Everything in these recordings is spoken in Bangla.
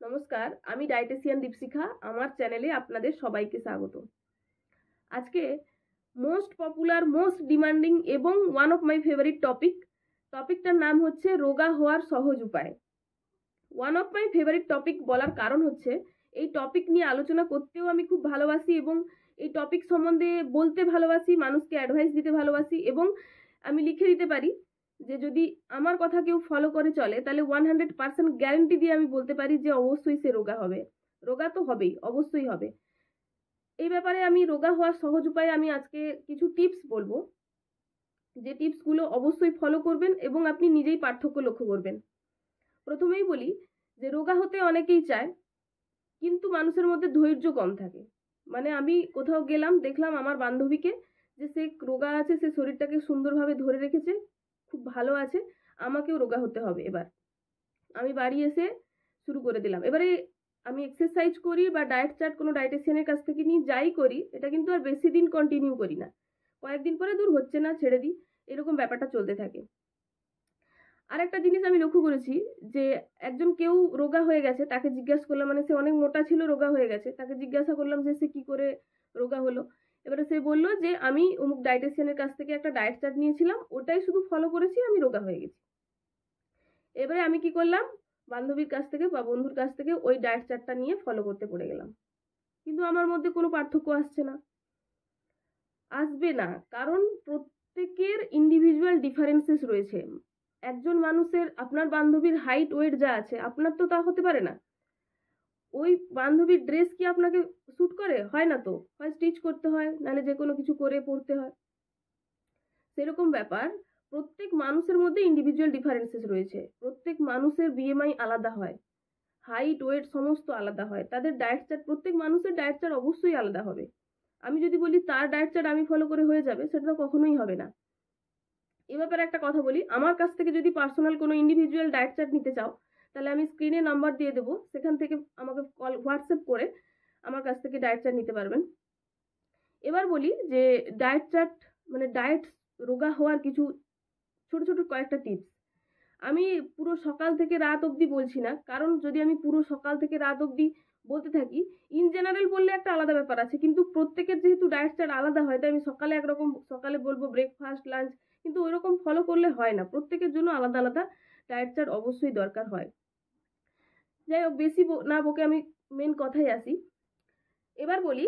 নমস্কার, আমি ডায়েটিশিয়ান দীপশিখা। আমার চ্যানেলে আপনাদের সবাইকে স্বাগত। আজকে মোস্ট পপুলার, মোস্ট ডিমান্ডিং এবং ওয়ান অফ মাই ফেভারিট টপিকটার নাম হচ্ছে রোগা হওয়ার সহজ উপায়। One of my favourite topic বলার কারণ হচ্ছে এই টপিক নিয়ে আলোচনা করতেও আমি খুব ভালোবাসি এবং এই টপিক সম্বন্ধে বলতে ভালোবাসি, মানুষকে অ্যাডভাইস দিতে ভালোবাসি এবং আমি লিখে দিতে পারি যে যদি আমার কথা কেউ ফলো করে চলে তাহলে 100% গ্যারেন্টি দিয়ে আমি বলতে পারি যে অবশ্যই সে রোগা হবে। রোগা তো হবেই, অবশ্যই হবে। এই ব্যাপারে আমি রোগা হওয়ার সহজ উপায়ে আমি আজকে কিছু টিপস বলবো, যে টিপসগুলো অবশ্যই ফলো করবেন এবং আপনি নিজেই পার্থক্য লক্ষ্য করবেন। প্রথমেই বলি যে রোগা হতে অনেকেই চায়, কিন্তু মানুষের মধ্যে ধৈর্য কম থাকে। মানে আমি কোথাও গেলাম, দেখলাম আমার বান্ধবীকে যে সে রোগা আছে, সে শরীরটাকে সুন্দরভাবে ধরে রেখেছে, খুব ভালো আছে, আমাকেও রোগা হতে হবে। এবার আমি বাড়ি এসে শুরু করে দিলাম। এবারে আমি এক্সারসাইজ করি বা ডায়েট চার্ট কোনো ডায়েটিশিয়ানের কাছ থেকে নিয়ে যাই করি, এটা কিন্তু আর বেশি দিন কন্টিনিউ করি না। কয়েকদিন পরে দূর হচ্ছে না, ছেড়ে দিই, এরকম ব্যাপারটা চলতে থাকে। আর একটা জিনিস আমি লক্ষ্য করেছি যে একজন কেউ রোগা হয়ে গেছে, তাকে জিজ্ঞাসা করলাম, মানে সে অনেক মোটা ছিল, রোগা হয়ে গেছে, তাকে জিজ্ঞাসা করলাম যে সে কি করে রোগা হলো। এবারে সে বললো যে আমি অমুক ডায়েটিশিয়ানের কাছ থেকে একটা ডায়েট চার্ট নিয়েছিলাম, ওটাই শুধু ফলো করেছি, আমি রোগা হয়ে গেছি। এবারে আমি কি করলাম, বান্ধবীর কাছ থেকে বা বন্ধুর কাছ থেকে ওই ডায়েট চার্টটা নিয়ে ফলো করতে পড়ে গেলাম, কিন্তু আমার মধ্যে কোনো পার্থক্য আসছে না, আসবে না, কারণ প্রত্যেকের ইন্ডিভিজুয়াল ডিফারেন্সেস রয়েছে। একজন মানুষের, আপনার বান্ধবীর হাইট ওয়েট যা আছে আপনার তো তা হতে পারে না। ওই বান্ধবীর ড্রেস কি আপনাকে স্যুট করে? হয় না তো, হয় স্টিচ করতে হয়, নাহলে যে কোনো কিছু করে পরতে হয়। সেরকম ব্যাপার, প্রত্যেক মানুষের মধ্যে ইন্ডিভিজুয়াল ডিফারেন্সেস রয়েছে। প্রত্যেক মানুষের বিএমআই আলাদা হয়, হাইট ওয়েট সমস্ত আলাদা হয়, তাদের ডায়েট চার্ট, প্রত্যেক মানুষের ডায়েট চার্ট অবশ্যই আলাদা হবে। আমি যদি বলি তার ডায়েট চার্ট আমি ফলো করে হয়ে যাবে, সেটা তো কখনোই হবে না। এ ব্যাপারে একটা কথা বলি, আমার কাছ থেকে যদি পার্সোনাল কোনো ইন্ডিভিজুয়াল ডায়েট চার্ট নিতে চাও, তাহলে আমি স্ক্রিনে নাম্বার দিয়ে দেবো, সেখান থেকে আমাকে কল, হোয়াটসঅ্যাপ করে আমার কাছ থেকে ডায়েট চার্ট নিতে পারবেন। এবার বলি যে ডায়েট চার্ট, মানে ডায়েট রোগা হওয়ার কিছু ছোট ছোট কয়েকটা টিপস। আমি পুরো সকাল থেকে রাত অবধি বলছি না, কারণ যদি আমি পুরো সকাল থেকে রাত অবধি বলতে থাকি, ইন জেনারেল বললে একটা আলাদা ব্যাপার আছে, কিন্তু প্রত্যেকের যেহেতু ডায়েট চার্ট আলাদা হয়, তাই আমি সকালে একরকম, সকালে বলবো ব্রেকফাস্ট, লাঞ্চ, কিন্তু ওইরকম ফলো করলে হয় না, প্রত্যেকের জন্য আলাদা আলাদা ডায়েট চার্ট অবশ্যই দরকার হয়। যাই হোক, বেশি না বকে আমি মেন কথায় আসি। এবার বলি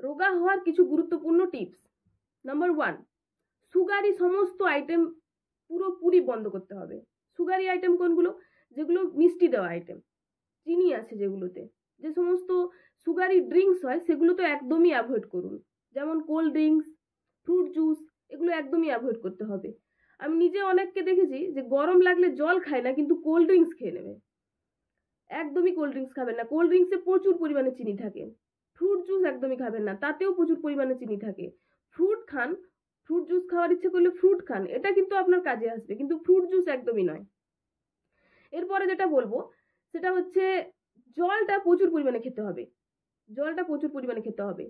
রোগা হওয়ার কিছু গুরুত্বপূর্ণ টিপস। নাম্বার 1, সুগারি সমস্ত আইটেম পুরোপুরি বন্ধ করতে হবে। সুগারি আইটেম কোনগুলো? যেগুলো মিষ্টি দেওয়া আইটেম, চিনি আছে যেগুলোতে, যে সমস্ত সুগারি ড্রিঙ্কস হয় সেগুলো তো একদমই অ্যাভয়েড করুন। যেমন কোল্ড ড্রিঙ্কস, ফ্রুট জুস, এগুলো একদমই অ্যাভয়েড করতে হবে। আমি নিজে অনেককে দেখেছি যে গরম লাগলে জল খায় না, কিন্তু কোল্ড ড্রিঙ্কস খেয়ে নেবে। একদমই কোল্ড ড্রিঙ্কস খাবেন না, কোল্ড ড্রিঙ্কসে প্রচুর পরিমাণে চিনি থাকে। ফ্রুট জুস একদমই খাবেন না, তাতেও প্রচুর পরিমাণে চিনি থাকে। ফ্রুট খান, ফ্রুট জুস খাওয়ার ইচ্ছে করলে ফ্রুট খান, এটা কিন্তু আপনার কাজে আসবে, কিন্তু ফ্রুট জুস একদমই নয়। এরপরে যেটা বলবো সেটা হচ্ছে জলটা প্রচুর পরিমাণে খেতে হবে, জলটা প্রচুর পরিমাণে খেতে হবে।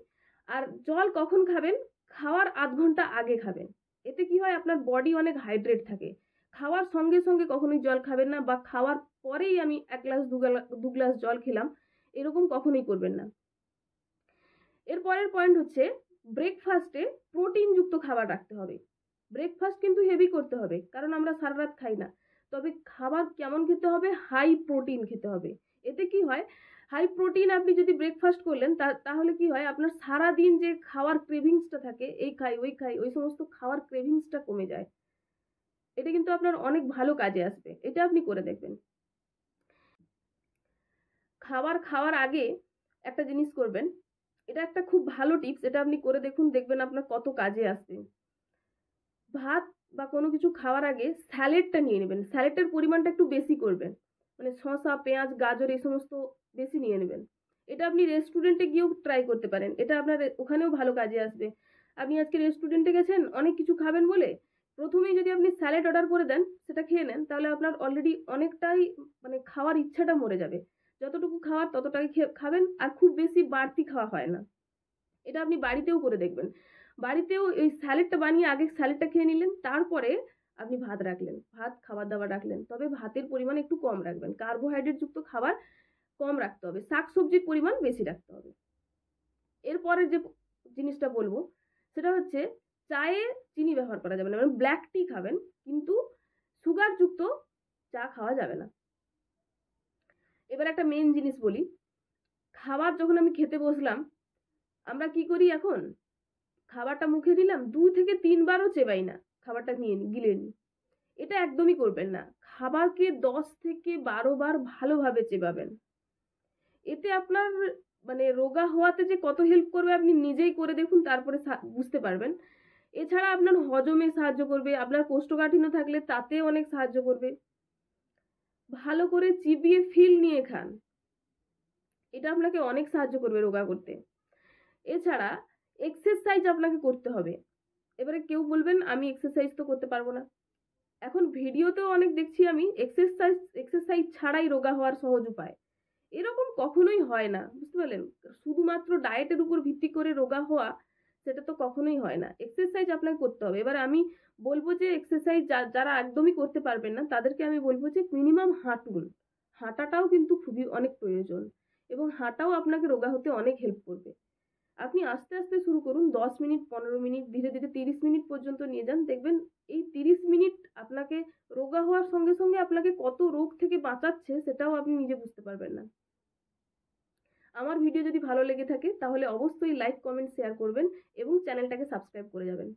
আর জল কখন খাবেন? খাওয়ার আধ ঘন্টা আগে খাবেন। এতে কি হয়, আপনার বডি অনেক হাইড্রেট থাকে। খাওয়ার সঙ্গে সঙ্গে কখনোই জল খাবেন না, বা খাওয়ার পরেই আমি 1 গ্লাস 2 গ্লাস জল খেলাম, এরকম কখনোই করবেন না। এর পরের পয়েন্ট হচ্ছে ব্রেকফাস্টে প্রোটিনযুক্ত খাবার রাখতে হবে। ব্রেকফাস্ট কিন্তু হেভি করতে হবে, কারণ আমরা সারা রাত খাই না। তবে খাবার কেমন খেতে হবে? হাই প্রোটিন খেতে হবে। এতে কি হয়, হাই প্রোটিন আপনি যদি ব্রেকফাস্ট করলেন, তাহলে কি হয়, আপনার সারা দিন যে খাওয়ার ক্রেভিংসটা থাকে, এই খাই ওই খাই, ওই সমস্ত খাওয়ার ক্রেভিংসটা কমে যায়। এটা কিন্তু আপনার অনেক ভালো কাজে আসবে, এটা আপনি করে দেখবেন। খাবার খাওয়ার আগে একটা জিনিস করবেন, এটা একটা খুব ভালো টিপস, এটা আপনি করে দেখুন, দেখবেন আপনার কত কাজে আসবে। ভাত বা কোনো কিছু খাওয়ার আগে স্যালাডটা নিয়ে নেবেন, স্যালাডের পরিমাণটা একটু বেশি করবেন, মানে শসা, পেঁয়াজ, গাজর এই সমস্ত বেশি নিয়ে নেবেন। এটা আপনি রেস্টুরেন্টে গিয়েও ট্রাই করতে পারেন, এটা আপনার ওখানেও ভালো কাজে আসবে। আপনি আজকে রেস্টুরেন্টে গেছেন অনেক কিছু খাবেন বলে, প্রথমেই যদি আপনি স্যালাড অর্ডার করে দেন, সেটা খেয়ে নেন, তাহলে আপনার অলরেডি অনেকটাই, মানে খাওয়ার ইচ্ছাটা মরে যাবে। যতটুকু খাওয়ার ততটাই খাবেন, আর খুব বেশি বাড়তি খাওয়া হয় না। এটা আপনি বাড়িতেও করে দেখবেন। বাড়িতেও এই স্যালাডটা বানিয়ে আগে স্যালাডটা খেয়ে নিলেন, তারপরে আপনি ভাত রাখলেন, ভাত খাবার দাবার রাখলেন, তবে ভাতের পরিমাণ একটু কম রাখবেন। কার্বোহাইড্রেট যুক্ত খাবার কম রাখতে হবে, শাকসবজির পরিমাণ বেশি রাখতে হবে। এরপরে যে জিনিসটা বলবো সেটা হচ্ছে চায়ে চিনি ব্যবহার করা যাবে না, মানে ব্ল্যাক টি খাবেন কিন্তু সুগারযুক্ত চা খাওয়া যাবে না। এবার একটা মেন জিনিস বলি, খাবার যখন আমি খেতে বসলাম আমরা কি করি, এখন খাবারটা মুখে দিলাম 2 থেকে 3 বারও চেবাই না, খাবারটা গিলে নি। এটা একদমই করবেন না। খাবারকে 10 থেকে 12 বার ভালোভাবে চেবাবেন। এতে আপনার মানে রোগা হওয়াতে যে কত হেল্প করবে আপনি নিজেই করে দেখুন, তারপরে বুঝতে পারবেন। এছাড়া আপনার হজমে সাহায্য করবে, আপনার কোষ্ঠকাঠিন্য থাকলে তাতে অনেক সাহায্য করবে। ভালো করে চিবিয়ে ফিল নিয়ে খান, এটা আপনাকে অনেক সাহায্য করবে রোগা করতে। এছাড়া এক্সারসাইজ আপনাকে করতে হবে। এবারে কেউ বলবেন আমি এক্সারসাইজ তো করতে পারবো না। এখন ভিডিওতেও অনেক দেখছি আমি এক্সারসাইজ ছাড়াই রোগা হওয়ার সহজ উপায়। এরকম কখনোই হয় না, বুঝতে পারলেন? শুধুমাত্র ডায়েটের উপর ভিত্তি করে রোগা হওয়া সেটা তো কখনোই হয় না। এক্সারসাইজ আপনাকে করতে হবে। এবার আমি বলবো যে এক্সারসাইজ যারা একদমই করতে পারবেন না তাদেরকে আমি বলবো যে মিনিমাম হাঁটুন। হাঁটাটাও কিন্তু খুবই অনেক প্রয়োজন এবং হাঁটাও আপনাকে রোগা হতে অনেক হেল্প করবে। আপনি আস্তে আস্তে শুরু করুন, 10 মিনিট, 15 মিনিট, ধীরে ধীরে 30 মিনিট পর্যন্ত নিয়ে যান। দেখবেন এই 30 মিনিট আপনাকে রোগা হওয়ার সঙ্গে সঙ্গে আপনাকে কত রোগ থেকে বাঁচাচ্ছে সেটাও আপনি নিজে বুঝতে পারবেন না। আমার ভিডিও যদি ভালো লেগে থাকে তাহলে অবশ্যই লাইক, কমেন্ট, শেয়ার করবেন এবং চ্যানেলটাকে সাবস্ক্রাইব করে যাবেন।